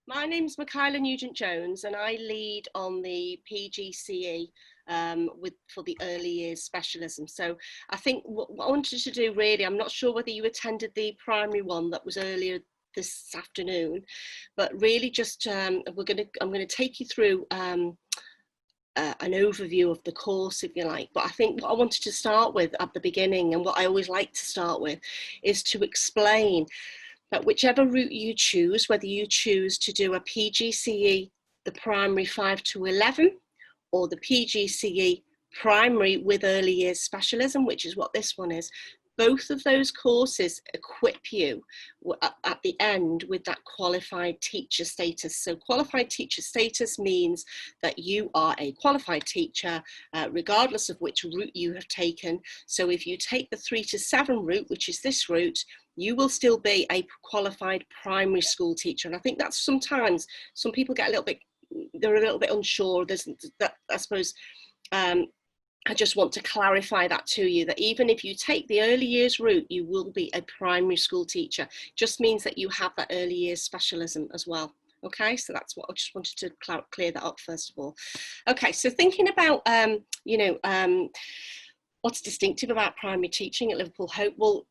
My name's Michaela Nugent-Jones and I lead on the PGCE for the early years specialism. So I think what I wanted to do really, I'm not sure whether you attended the primary one that was earlier this afternoon, but really just I'm going to take you through an overview of the course, if you like. But I think what I wanted to start with at the beginning, and what I always like to start with, is to explain that whichever route you choose, whether you choose to do a PGCE, the primary 5 to 11, or the PGCE primary with early years specialism, which is what this one is, both of those courses equip you at the end with that qualified teacher status. So qualified teacher status means that you are a qualified teacher, regardless of which route you have taken. So if you take the 3 to 7 route, which is this route, you will still be a qualified primary school teacher. And I think that's sometimes some people get they're a little bit unsure. There's that, I suppose, I just want to clarify that to you, that even if you take the early years route, you will be a primary school teacher. Just means that you have that early years specialism as well. Okay, so that's what I just wanted to clear that up first of all. Okay, so thinking about, what's distinctive about primary teaching at Liverpool Hope? Well,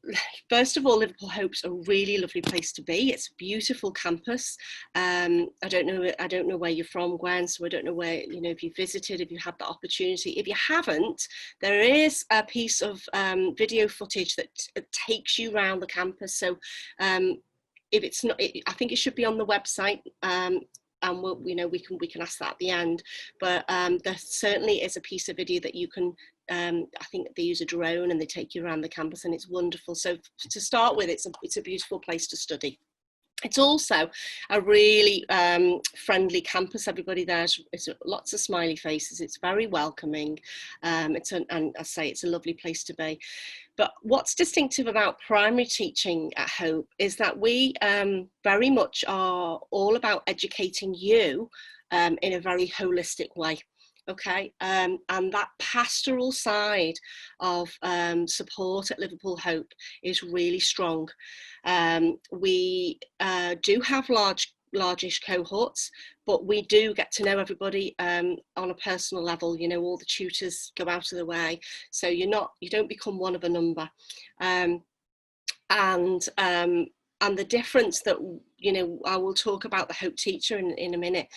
first of all, Liverpool Hope's a really lovely place to be. It's a beautiful campus. I don't know where you're from, Gwen, so I don't know where, if you visited, if you had the opportunity. If you haven't, there is a piece of video footage that takes you around the campus. So if it's not, I think it should be on the website. And we can ask that at the end, but there certainly is a piece of video that you can, I think they use a drone and they take you around the campus, and it's wonderful. So to start with, it's a beautiful place to study. It's also a really friendly campus. Everybody there's lots of smiley faces. It's very welcoming. And I say it's a lovely place to be. But what's distinctive about primary teaching at Hope is that we very much are all about educating you in a very holistic way. Okay, and that pastoral side of support at Liverpool Hope is really strong. We do have largish cohorts, but we do get to know everybody on a personal level. All the tutors go out of the way, so you don't become one of a number. And the difference that, I will talk about the Hope teacher in a minute.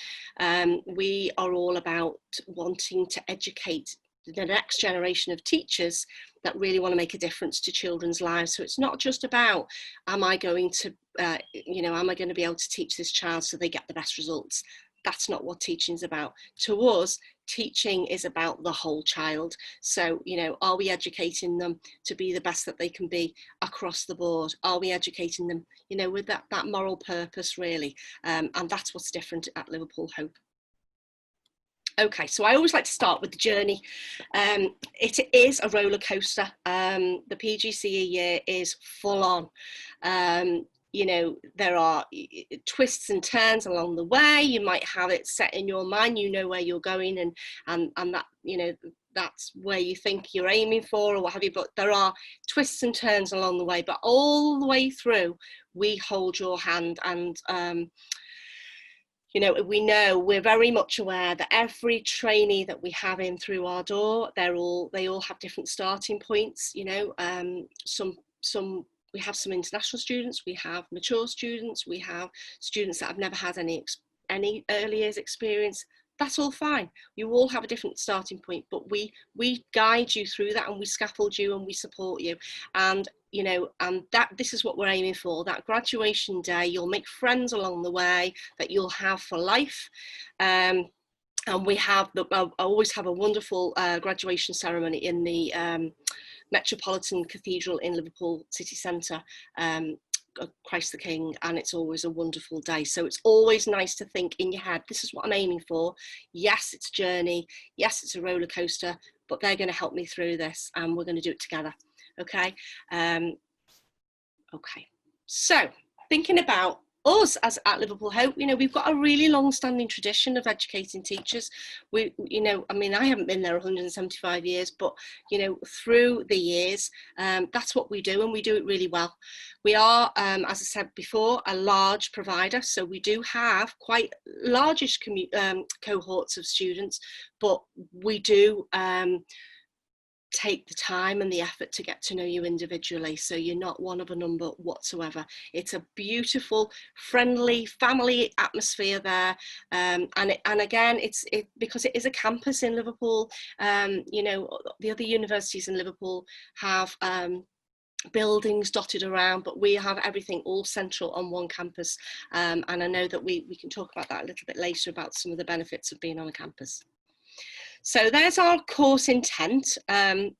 We are all about wanting to educate the next generation of teachers that really want to make a difference to children's lives. So it's not just about, am I going to be able to teach this child so they get the best results? That's not what teaching is about. To us, teaching is about the whole child. So, are we educating them to be the best that they can be across the board? Are we educating them, with that moral purpose, really? And that's what's different at Liverpool Hope. Okay, so I always like to start with the journey. It is a roller coaster. The PGCE year is full on. There are twists and turns along the way. You might have it set in your mind, where you're going, and that, that's where you think you're aiming for or what have you, but there are twists and turns along the way. But all the way through, we hold your hand, and we're very much aware that every trainee that we have in through our door, they all have different starting points. We have some international students, we have mature students, we have students that have never had any early years experience. That's all fine. You all have a different starting point, but we guide you through that, and we scaffold you, and we support you. And this is what we're aiming for, that graduation day. You'll make friends along the way that you'll have for life. And we have I always have a wonderful graduation ceremony in the Metropolitan Cathedral in Liverpool city centre, Christ the King, and it's always a wonderful day. So it's always nice to think in your head, this is what I'm aiming for. Yes, it's a journey. Yes, it's a roller coaster, but they're going to help me through this, and we're going to do it together. Okay. Okay. So thinking about us as at Liverpool Hope, we've got a really long-standing tradition of educating teachers. I mean, I haven't been there 175 years, but through the years, that's what we do, and we do it really well. We are, as I said before, a large provider, so we do have quite largish cohorts of students, but we do take the time and the effort to get to know you individually, so you're not one of a number whatsoever. It's a beautiful, friendly family atmosphere there, and again, it's because it is a campus in Liverpool. The other universities in Liverpool have buildings dotted around, but we have everything all central on one campus, and I know that we can talk about that a little bit later, about some of the benefits of being on a campus. So there's our course intent, and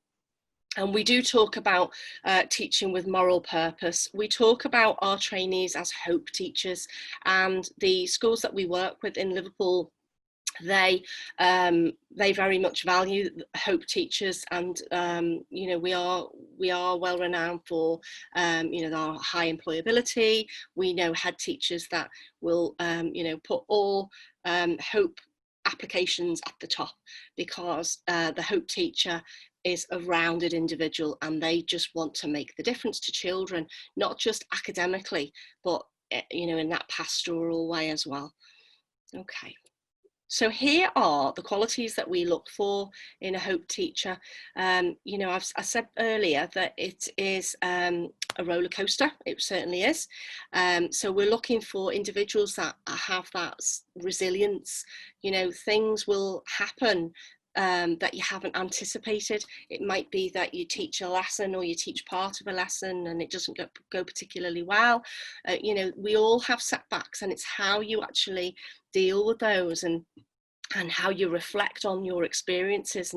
we do talk about teaching with moral purpose. We talk about our trainees as Hope teachers, and the schools that we work with in Liverpool, they very much value Hope teachers, and we are well renowned for our high employability. We know head teachers that will put all Hope applications at the top, because the Hope teacher is a rounded individual, and they just want to make the difference to children, not just academically, but in that pastoral way as well. Okay. So here are the qualities that we look for in a Hope teacher. I said earlier that it is a roller coaster. It certainly is. So we're looking for individuals that have that resilience. Things will happen that you haven't anticipated. It might be that you teach a lesson, or you teach part of a lesson, and it doesn't go particularly well. We all have setbacks, and it's how you actually deal with those, and how you reflect on your experiences,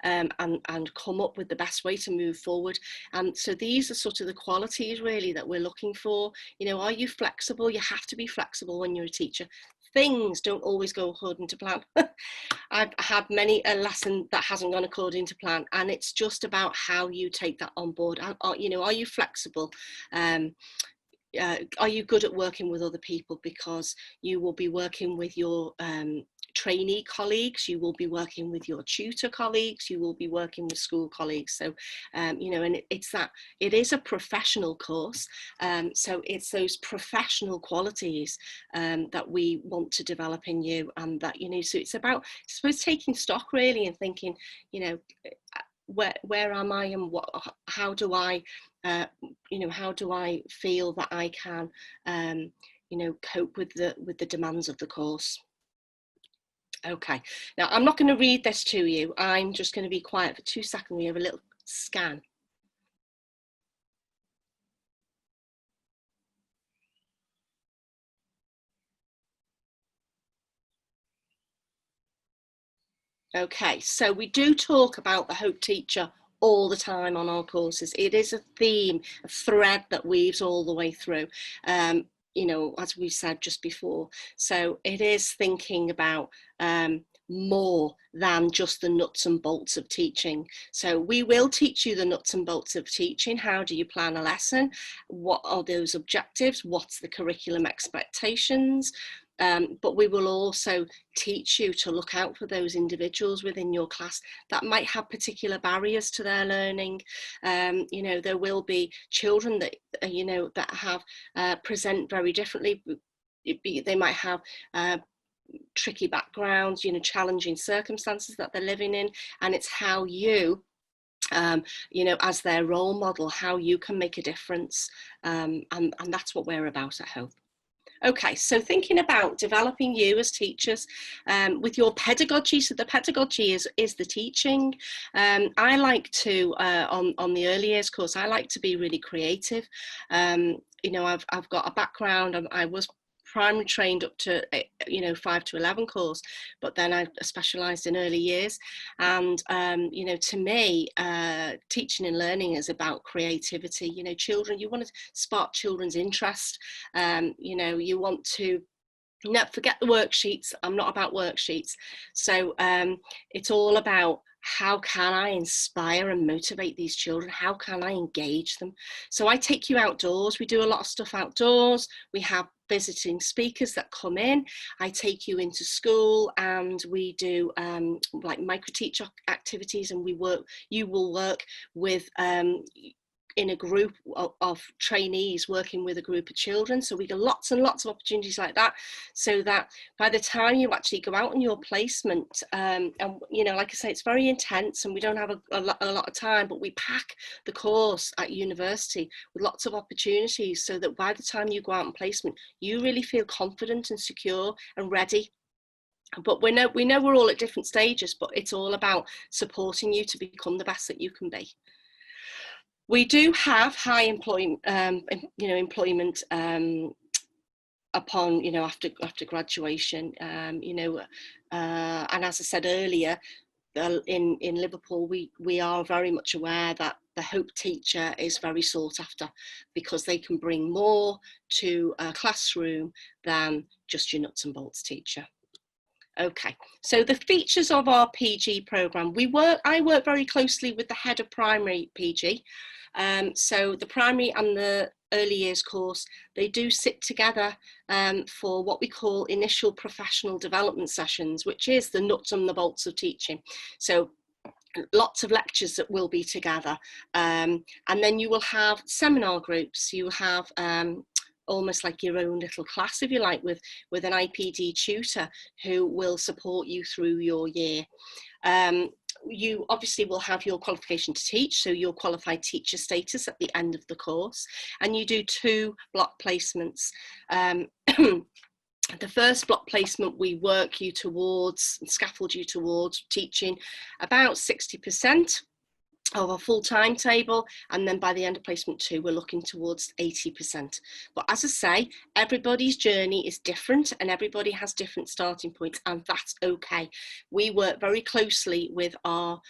and come up with the best way to move forward. And so these are sort of the qualities really that we're looking for. Are you flexible? You have to be flexible when you're a teacher. Things don't always go according to plan. I've had many a lesson that hasn't gone according to plan, and it's just about how you take that on board. Are you flexible? Are you good at working with other people? Because you will be working with your trainee colleagues, you will be working with your tutor colleagues, you will be working with school colleagues. So and it is a professional course, so it's those professional qualities that we want to develop in you, and that so it's about, I suppose, taking stock really, and thinking, where am I, and how do I feel that I can cope with the demands of the course. Okay, now I'm not going to read this to you. I'm just going to be quiet for 2 seconds. We have a little scan. Okay, so we do talk about the Hope teacher all the time on our courses. It is a theme, a thread that weaves all the way through, as we said just before. So it is thinking about more than just the nuts and bolts of teaching. So we will teach you the nuts and bolts of teaching. How do you plan a lesson? What are those objectives? What's the curriculum expectations? But we will also teach you to look out for those individuals within your class that might have particular barriers to their learning. There will be children that that have present very differently. They might have tricky backgrounds, challenging circumstances that they're living in, and it's how you as their role model, how you can make a difference, and that's what we're about at Hope. Okay, so thinking about developing you as teachers with your pedagogy. So the pedagogy is the teaching. I like to, on the early years course, I like to be really creative. I've got a background, I was primary trained up to 5 to 11 course, but then I specialised in early years. And to me, teaching and learning is about creativity. Children, you want to spark children's interest. You want to forget the worksheets. I'm not about worksheets. So it's all about, how can I inspire and motivate these children? How can I engage them? So I take you outdoors. We do a lot of stuff outdoors. We have visiting speakers that come in. I take you into school and we do like micro teach activities, and you will work with in a group of trainees working with a group of children. So we get lots and lots of opportunities like that, so that by the time you actually go out on your placement, and like I say, it's very intense and we don't have a lot of time, but we pack the course at university with lots of opportunities, so that by the time you go out on placement, you really feel confident and secure and ready. But we know we're all at different stages, but it's all about supporting you to become the best that you can be. We do have high employment upon after graduation, and as I said earlier, in Liverpool we are very much aware that the Hope teacher is very sought after, because they can bring more to a classroom than just your nuts and bolts teacher. Okay, so the features of our PG programme. I work very closely with the head of primary PG. So the primary and the early years course, they do sit together for what we call initial professional development sessions, which is the nuts and the bolts of teaching. So lots of lectures that will be together. And then you will have seminar groups. You have almost like your own little class, if you like, with an IPD tutor who will support you through your year. You obviously will have your qualification to teach, so your qualified teacher status at the end of the course, and you do 2 block placements. The first block placement, we work you towards, scaffold you towards teaching about 60% of a full timetable, and then by the end of placement 2 we're looking towards 80%. But as I say, everybody's journey is different and everybody has different starting points, and that's okay. We work very closely with our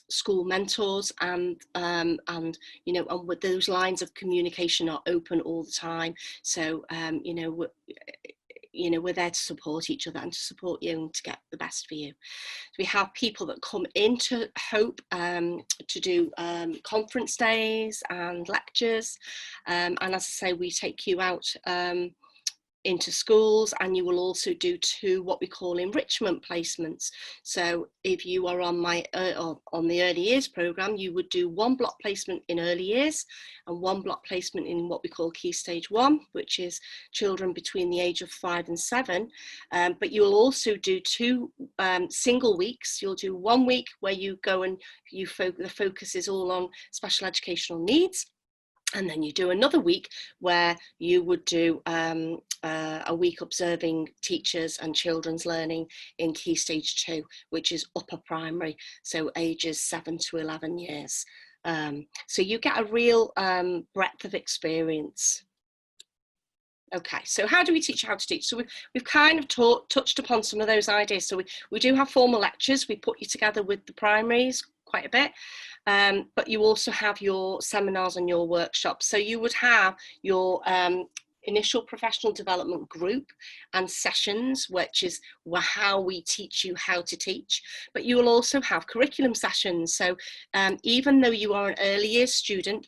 school mentors, and with those lines of communication are open all the time. So we're there to support each other and to support you and to get the best for you. We have people that come into Hope to do conference days and lectures, and as I say, we take you out into schools, and you will also do 2 what we call enrichment placements. So if you are on on the early years programme, you would do 1 block placement in early years and 1 block placement in what we call Key Stage 1, which is children between the age of 5 and 7. But you'll also do 2 single weeks. You'll do 1 week where you go and the focus is all on special educational needs. And then you do another week where you would do a week observing teachers and children's learning in Key Stage 2, which is upper primary, so ages 7 to 11 years. So you get a real breadth of experience. Okay, so how do we teach how to teach? So we've kind of touched upon some of those ideas. So we do have formal lectures. We put you together with the primaries quite a bit. But you also have your seminars and your workshops. So you would have your initial professional development group and sessions, which is how we teach you how to teach. But you will also have curriculum sessions. So even though you are an early years student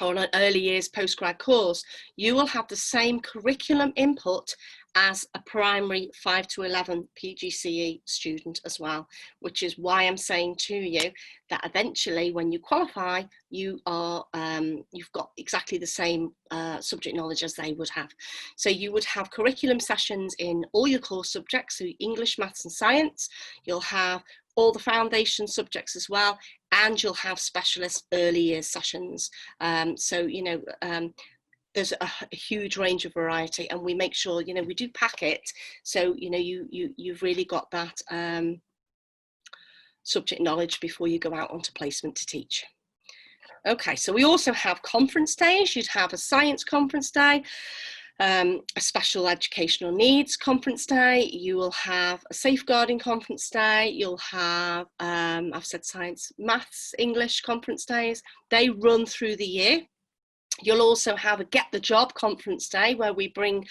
or an early years postgrad course, you will have the same curriculum input as a primary 5 to 11 PGCE student as well, which is why I'm saying to you that eventually when you qualify, you are you've got exactly the same subject knowledge as they would have. So you would have curriculum sessions in all your core subjects, so English, maths and science. You'll have all the foundation subjects as well, and you'll have specialist early years sessions. There's a huge range of variety, and we make sure, we do pack it, so, you've really got that subject knowledge before you go out onto placement to teach. Okay, so we also have conference days. You'd have a science conference day, a special educational needs conference day. You will have a safeguarding conference day. You'll have, I've said science, maths, English conference days. They run through the year. You'll also have a Get the Job conference day where we bring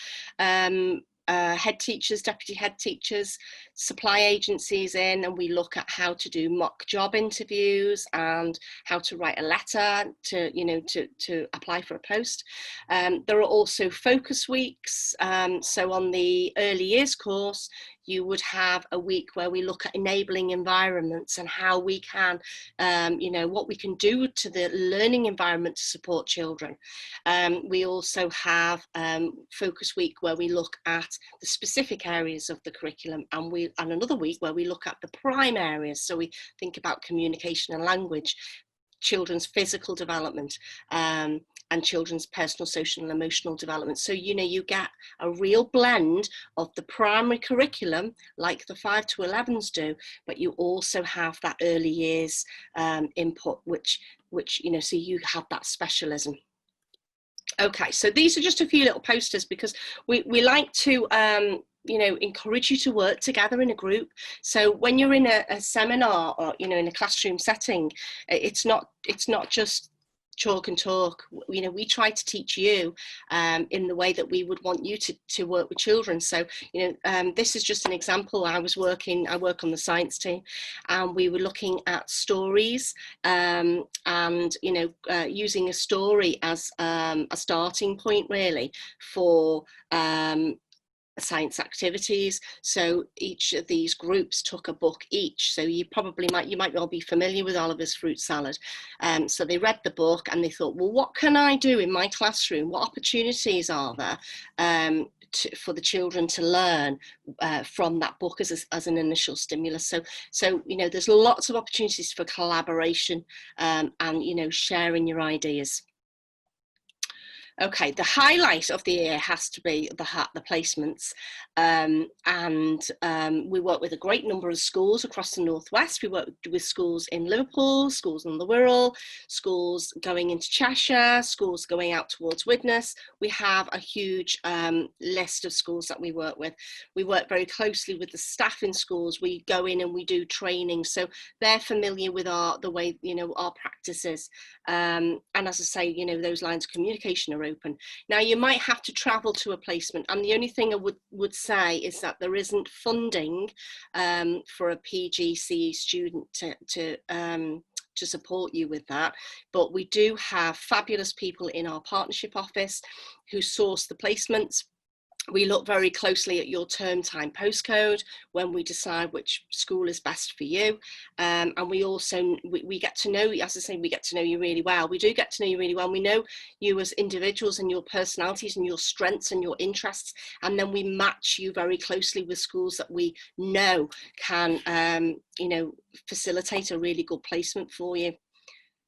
head teachers, deputy head teachers, supply agencies in, and we look at how to do mock job interviews and how to write a letter to, you know, to apply for a post. There are also focus weeks. So on the early years course, you would have a week where we look at enabling environments and how we can, you know, what we can do to the learning environment to support children. We also have focus week where we look at the specific areas of the curriculum, and another week where we look at the prime areas. So we think about communication and language, children's physical development, and children's personal, social and emotional development. So, you know, you get a real blend of the primary curriculum like the 5 to 11s do, but you also have that early years input, which, you know, so you have that specialism. Okay, so these are just a few little posters because we like to you know, encourage you to work together in a group. So when you're in a seminar or, you know, in a classroom setting, it's not just chalk and talk. You know, we try to teach you in the way that we would want you to work with children. So, you know, this is just an example. I work on the science team, and we were looking at stories and, you know, using a story as a starting point really for science activities. So each of these groups took a book each. So you might well be familiar with Oliver's Fruit Salad. So they read the book and they thought, well, what can I do in my classroom? What opportunities are there for the children to learn from that book as an initial stimulus? So you know, there's lots of opportunities for collaboration and, you know, sharing your ideas. Okay, the highlight of the year has to be the placements, and we work with a great number of schools across the Northwest. We work with schools in Liverpool, schools in the Wirral, schools going into Cheshire, schools going out towards Widnes. We have a huge list of schools that we work with. We work very closely with the staff in schools. We go in and we do training, so they're familiar with the way, you know, our practices. And as I say, you know, those lines of communication are open. Now, you might have to travel to a placement, and the only thing I would say is that there isn't funding for a PGCE student to support you with that, but we do have fabulous people in our partnership office who source the placements. We look very closely at your term time postcode when we decide which school is best for you. And we also, we get to know, as I say, we get to know you really well. We do get to know you really well. We know you as individuals and your personalities and your strengths and your interests. And then we match you very closely with schools that we know can, you know, facilitate a really good placement for you.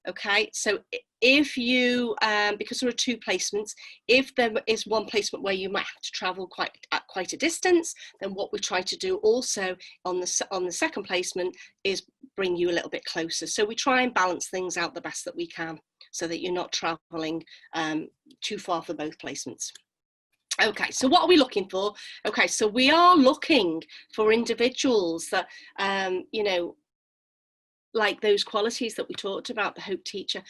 Okay, so if you, because there are 2 placements, if there is one placement where you might have to travel quite a distance, then what we try to do also on the second placement is bring you a little bit closer. So we try and balance things out the best that we can so that you're not traveling too far for both placements. Okay, so what are we looking for? Okay, so we are looking for individuals that, you know, like those qualities that we talked about, the Hope Teacher.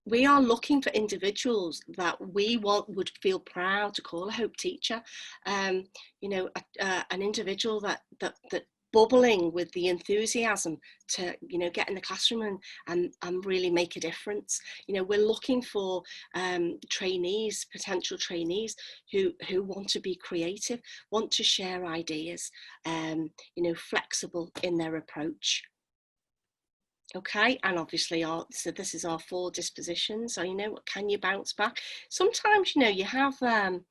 We are looking for individuals that we would feel proud to call a Hope Teacher. You know, an individual that bubbling with the enthusiasm to, you know, get in the classroom and really make a difference. You know, we're looking for trainees, potential trainees who want to be creative, want to share ideas, you know, flexible in their approach. Okay, and obviously so this is our 4 dispositions. So, you know, can you bounce back? Sometimes, you know, you have to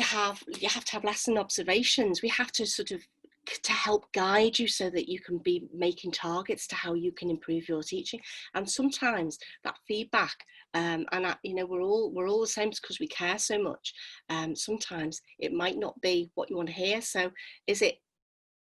have lesson observations. We have to sort of to help guide you so that you can be making targets to how you can improve your teaching. And sometimes that feedback, you know, we're all the same because we care so much. Sometimes it might not be what you want to hear. So is it,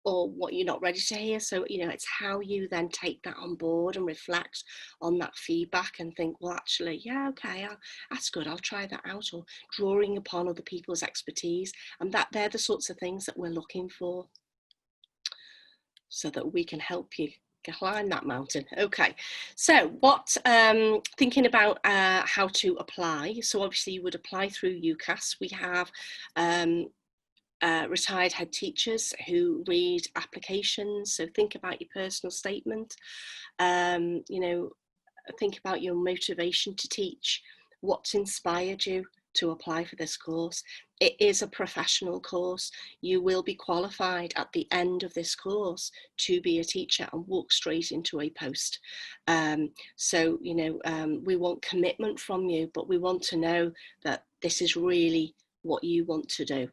or what you're not ready to hear? So, you know, it's how you then take that on board and reflect on that feedback and think, well, actually, yeah, okay, that's good, I'll try that out, or drawing upon other people's expertise. And that they're the sorts of things that we're looking for so that we can help you climb that mountain. Okay, so thinking about how to apply. So obviously you would apply through UCAS. We have retired head teachers who read applications. So think about your personal statement. You know, think about your motivation to teach, what's inspired you to apply for this course. It is a professional course. You will be qualified at the end of this course to be a teacher and walk straight into a post. So, you know, we want commitment from you, but we want to know that this is really what you want to do.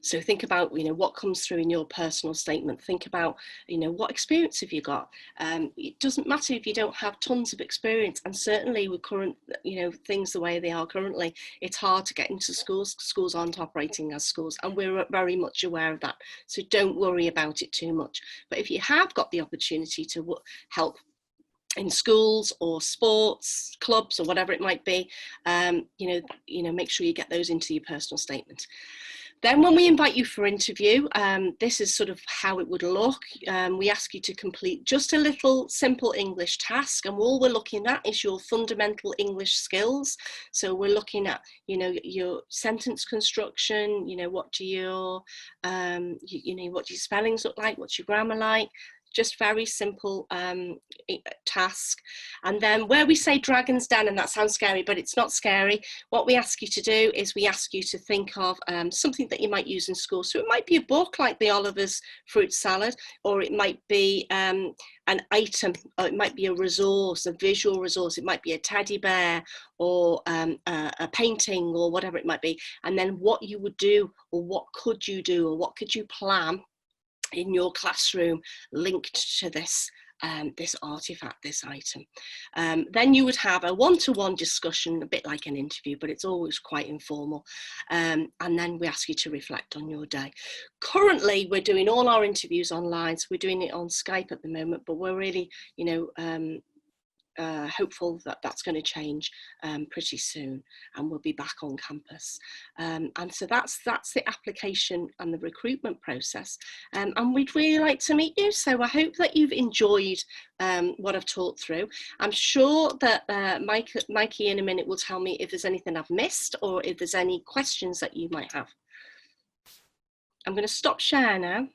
So think about, you know, what comes through in your personal statement. Think about, you know, what experience have you got? It doesn't matter if you don't have tons of experience, and certainly with current, you know, things the way they are currently, it's hard to get into schools. Schools aren't operating as schools, and we're very much aware of that. So don't worry about it too much. But if you have got the opportunity to help in schools or sports clubs or whatever it might be, you know, make sure you get those into your personal statement. Then when we invite you for interview, this is sort of how it would look. We ask you to complete just a little simple English task, and all we're looking at is your fundamental English skills. So we're looking at, you know, your sentence construction, you know, what do your, you know, what do your spellings look like, what's your grammar like, just very simple task. And then where we say dragons den, and that sounds scary, but it's not scary. What we ask you to do is we ask you to think of something that you might use in school. So it might be a book like the Oliver's Fruit Salad, or it might be an item, or it might be a resource, a visual resource. It might be a teddy bear or a painting or whatever it might be. And then what you would do, or what could you do, or what could you plan in your classroom linked to this this artifact, this item. Then you would have a one-to-one discussion, a bit like an interview, but it's always quite informal. And then we ask you to reflect on your day. Currently, we're doing all our interviews online, so we're doing it on Skype at the moment, but we're really, you know, hopeful that that's going to change pretty soon, and we'll be back on campus. And so that's the application and the recruitment process. And we'd really like to meet you. So I hope that you've enjoyed what I've talked through. I'm sure that Mikey in a minute will tell me if there's anything I've missed or if there's any questions that you might have. I'm going to stop share now.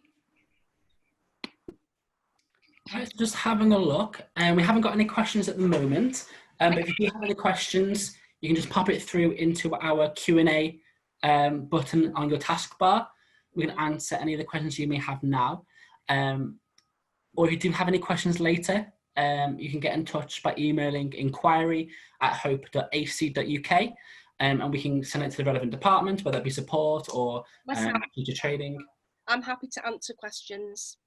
Right, so just having a look, and we haven't got any questions at the moment, but if you do have any questions, you can just pop it through into our Q&A button on your taskbar. We can answer any of the questions you may have now, or if you do have any questions later, you can get in touch by emailing inquiry@hope.ac.uk, and we can send it to the relevant department, whether it be support or teacher training. I'm happy to answer questions.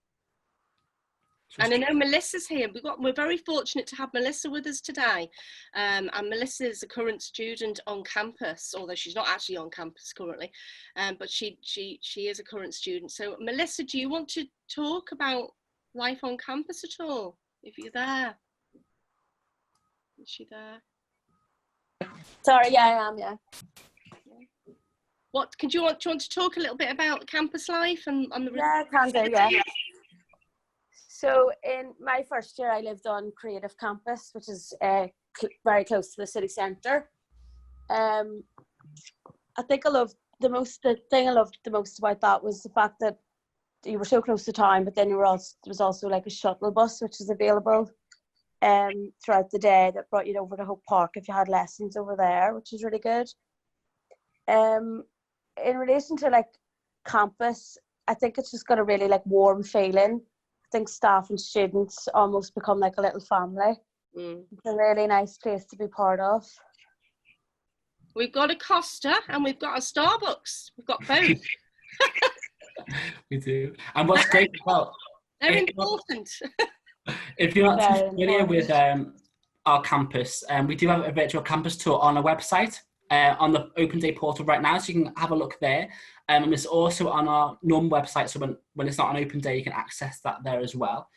And I know Melissa's here. We're very fortunate to have Melissa with us today. And Melissa is a current student on campus, although she's not actually on campus currently, but she is a current student. So Melissa, do you want to talk about life on campus at all, if you're there? Is she there? Sorry, yeah, I am, yeah. What do you want to talk a little bit about campus life and the? Yeah, I can do, yeah. So in my first year, I lived on Creative Campus, which is very close to the city centre. I think the thing I loved the most about that was the fact that you were so close to town, but then there was also like a shuttle bus which was available throughout the day that brought you over to Hope Park if you had lessons over there, which is really good. In relation to like campus, I think it's just got a really like warm feeling. I think staff and students almost become like a little family. It's a really nice place to be part of. We've got a Costa and we've got a Starbucks. We've got both. We do. And what's great about they're important. If you're not too familiar with our campus, we do have a virtual campus tour on our website, on the Open Day portal right now, so you can have a look there. And it's also on our normal website, so when it's not an open day, you can access that there as well.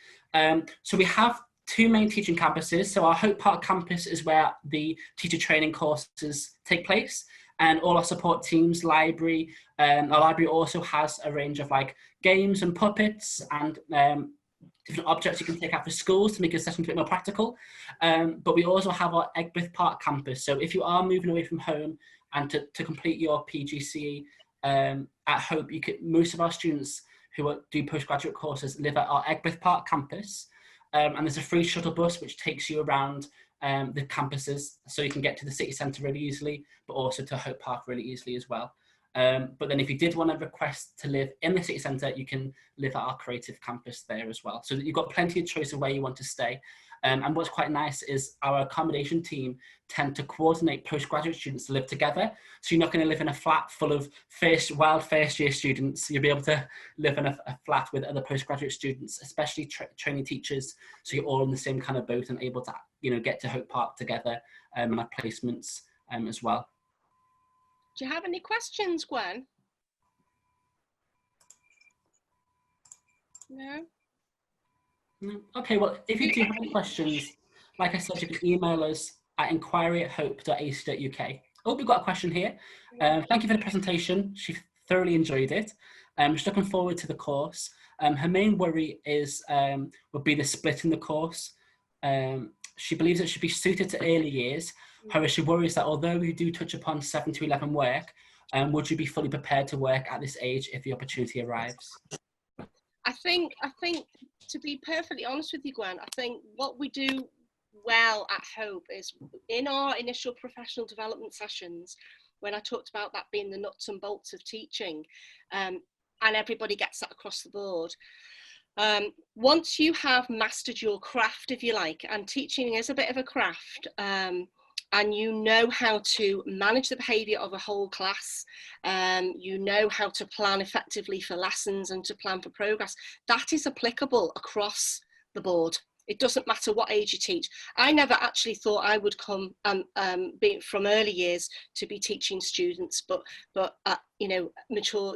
So we have two main teaching campuses. So our Hope Park campus is where the teacher training courses take place, and all our support teams, library. Our library also has a range of like games and puppets and different objects you can take out for schools to make your sessions a bit more practical. But we also have our Egbert Park campus. So if you are moving away from home and to complete your PGCE at Hope, most of our students who do postgraduate courses live at our Egbert Park campus, and there's a free shuttle bus which takes you around the campuses, so you can get to the city centre really easily, but also to Hope Park really easily as well. But then if you did want to request to live in the city centre, you can live at our creative campus there as well. So you've got plenty of choice of where you want to stay. And what's quite nice is our accommodation team tend to coordinate postgraduate students to live together. So you're not going to live in a flat full of wild first year students. You'll be able to live in a flat with other postgraduate students, especially training teachers. So you're all in the same kind of boat and able to, get to Hope Park together and have placements as well. Do you have any questions, Gwen? No? Okay, well, if you do have any questions, like I said, you can email us at inquiry@hope.ac.uk. Oh, we've got a question here. Thank you for the presentation. She thoroughly enjoyed it. She's looking forward to the course. Her main worry would be the split in the course. She believes it should be suited to early years. However, she worries that although we do touch upon 7 to 11 work, would you be fully prepared to work at this age if the opportunity arrives? I think to be perfectly honest with you, Gwen, I think what we do well at Hope is in our initial professional development sessions, when I talked about that being the nuts and bolts of teaching, and everybody gets that across the board. Once you have mastered your craft, if you like, and teaching is a bit of a craft, and you know how to manage the behaviour of a whole class, you know how to plan effectively for lessons and to plan for progress, that is applicable across the board. It doesn't matter what age you teach. I never actually thought I would come be from early years to be teaching students, but mature,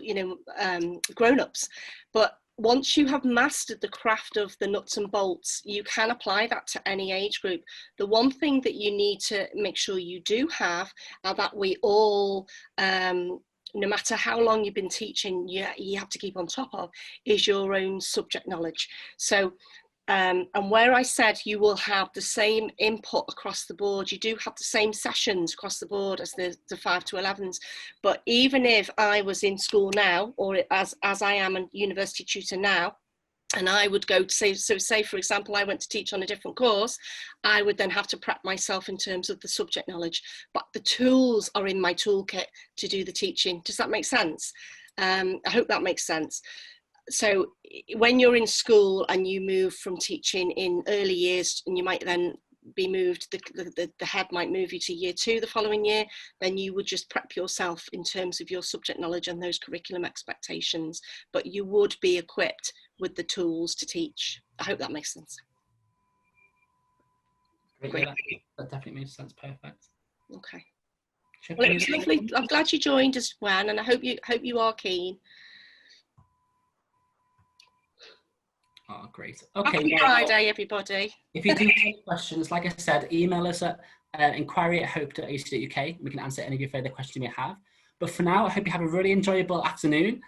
grown-ups. But once you have mastered the craft of the nuts and bolts, you can apply that to any age group. The one thing that you need to make sure you do have, that we all, no matter how long you've been teaching, you have to keep on top of, is your own subject knowledge. So, and where I said you will have the same input across the board, you do have the same sessions across the board as the 5 to 11s. But even if I was in school now, or as I am a university tutor now, and I would go to say for example, I went to teach on a different course, I would then have to prep myself in terms of the subject knowledge. But the tools are in my toolkit to do the teaching. Does that make sense? I hope that makes sense. So when you're in school and you move from teaching in early years, and you might then be moved, the head might move you to year 2 the following year, then you would just prep yourself in terms of your subject knowledge and those curriculum expectations, but you would be equipped with the tools to teach. I hope that makes sense. Great. Yeah, that definitely makes sense. Perfect. Okay. Well, it was lovely. I'm glad you joined us, Gwen, and I hope you are keen. Oh, great. Okay. Happy Friday, everybody. If you do have questions, like I said, email us at inquiry@hope.ac.uk. We can answer any of your further questions you may have. But for now, I hope you have a really enjoyable afternoon,